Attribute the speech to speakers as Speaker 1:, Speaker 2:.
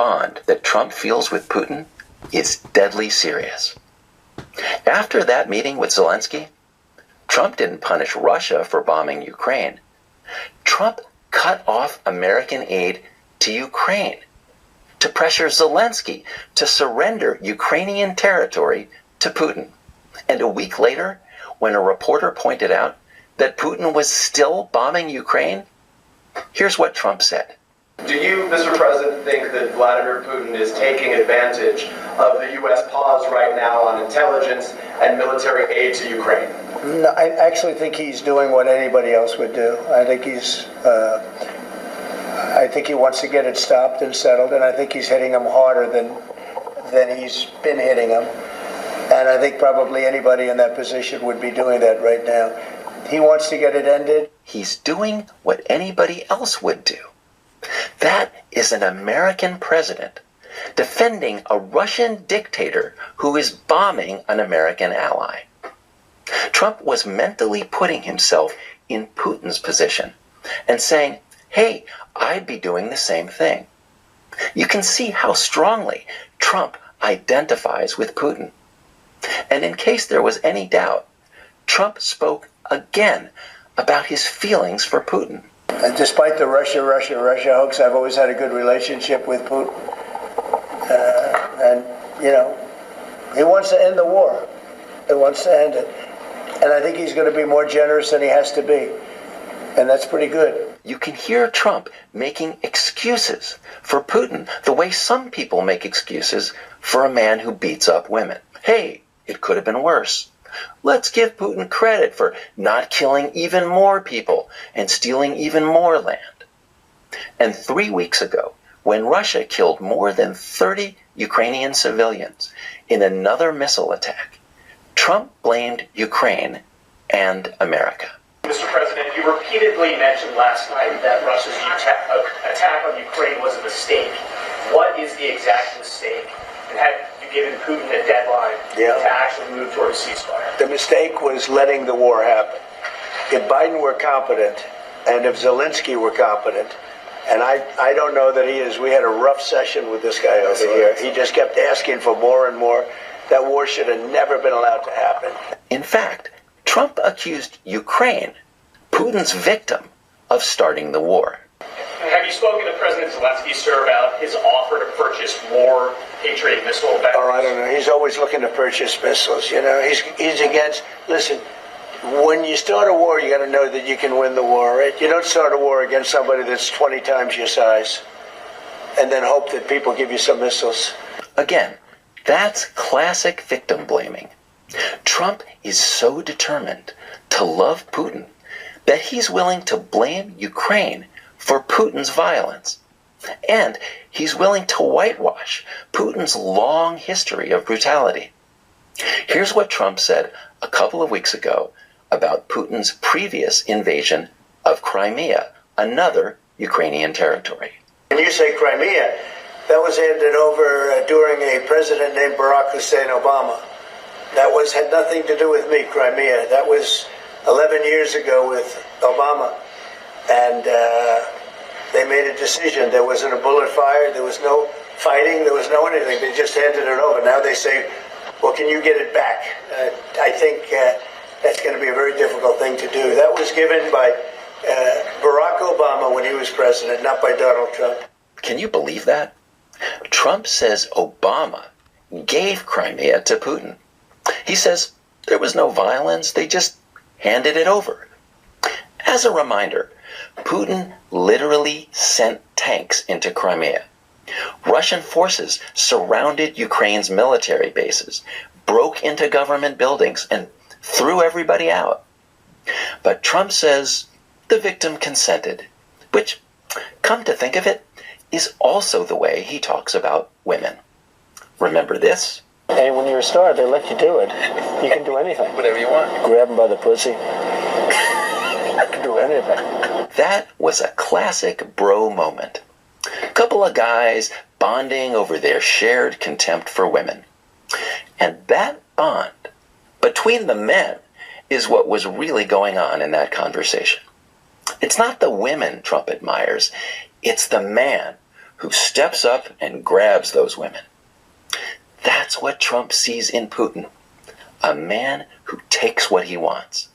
Speaker 1: bond that Trump feels with Putin is deadly serious. After that meeting with Zelensky, Trump didn't punish Russia for bombing Ukraine. Trump cut off American aid to Ukraine to pressure Zelensky to surrender Ukrainian territory to Putin. And a week later, when a reporter pointed out that Putin was still bombing Ukraine, here's what Trump said.
Speaker 2: Do you, Mr. President, think that Vladimir Putin is taking advantage of the U.S. pause right now on intelligence and military aid to Ukraine?
Speaker 3: No, I actually think he's doing what anybody else would do. I think he wants to get it stopped and settled, and I think he's hitting him harder than he's been hitting him. And I think probably anybody in that position would be doing that right now. He wants to get it ended.
Speaker 1: He's doing what anybody else would do. That is an American president defending a Russian dictator who is bombing an American ally. Trump was mentally putting himself in Putin's position and saying, hey, I'd be doing the same thing. You can see how strongly Trump identifies with Putin. And in case there was any doubt, Trump spoke again about his feelings for Putin.
Speaker 3: And despite the Russia hoax, I've always had a good relationship with Putin. And, you know, he wants to end the war. He wants to end it. And I think he's going to be more generous than he has to be. And that's pretty good.
Speaker 1: You can hear Trump making excuses for Putin the way some people make excuses for a man who beats up women. Hey, it could have been worse. Let's give Putin credit for not killing even more people and stealing even more land. And 3 weeks ago, when Russia killed more than 30 Ukrainian civilians in another missile attack, Trump blamed Ukraine and America.
Speaker 4: Mr. President, you repeatedly mentioned last night that Russia's attack on Ukraine was a mistake. What is the exact mistake? And have you given Putin a deadline to actually move toward a ceasefire?
Speaker 3: The mistake was letting the war happen. If Biden were competent, and if Zelensky were competent, and I don't know that he is. We had a rough session with this guy over here. He just kept asking for more and more. That war should have never been allowed to happen.
Speaker 1: In fact, Trump accused Ukraine, Putin's victim, of starting the war.
Speaker 4: Have you spoken to President Zelensky, sir, about his offer to purchase more Patriot missile batteries?
Speaker 3: Oh, I don't know. He's always looking to purchase missiles. You know, he's against. Listen, when you start a war, you got to know that you can win the war, right? You don't start a war against somebody that's 20 times your size, and then hope that people give you some missiles.
Speaker 1: Again, that's classic victim blaming. Trump is so determined to love Putin that he's willing to blame Ukraine for Putin's violence. And he's willing to whitewash Putin's long history of brutality. Here's what Trump said a couple of weeks ago about Putin's previous invasion of Crimea, another Ukrainian territory.
Speaker 3: When you say Crimea, that was handed over during a president named Barack Hussein Obama. That had nothing to do with me, Crimea. That was 11 years ago with Obama. And they made a decision. There wasn't a bullet fired. There was no fighting. There was no anything. They just handed it over. Now they say, well, can you get it back? I think that's going to be a very difficult thing to do. That was given by Barack Obama when he was president, not by Donald Trump.
Speaker 1: Can you believe that? Trump says Obama gave Crimea to Putin. He says there was no violence. They just handed it over. As a reminder, Putin literally sent tanks into Crimea. Russian forces surrounded Ukraine's military bases, broke into government buildings, and threw everybody out. But Trump says the victim consented, which, come to think of it, is also the way he talks about women. Remember this?
Speaker 3: Hey, when you're a star, they let you do it. You can do anything.
Speaker 1: Whatever you want.
Speaker 3: Grab them by the pussy. I can do anything.
Speaker 1: That was a classic bro moment. A couple of guys bonding over their shared contempt for women. And that bond between the men is what was really going on in that conversation. It's not the women Trump admires. It's the man who steps up and grabs those women. That's what Trump sees in Putin, a man who takes what he wants.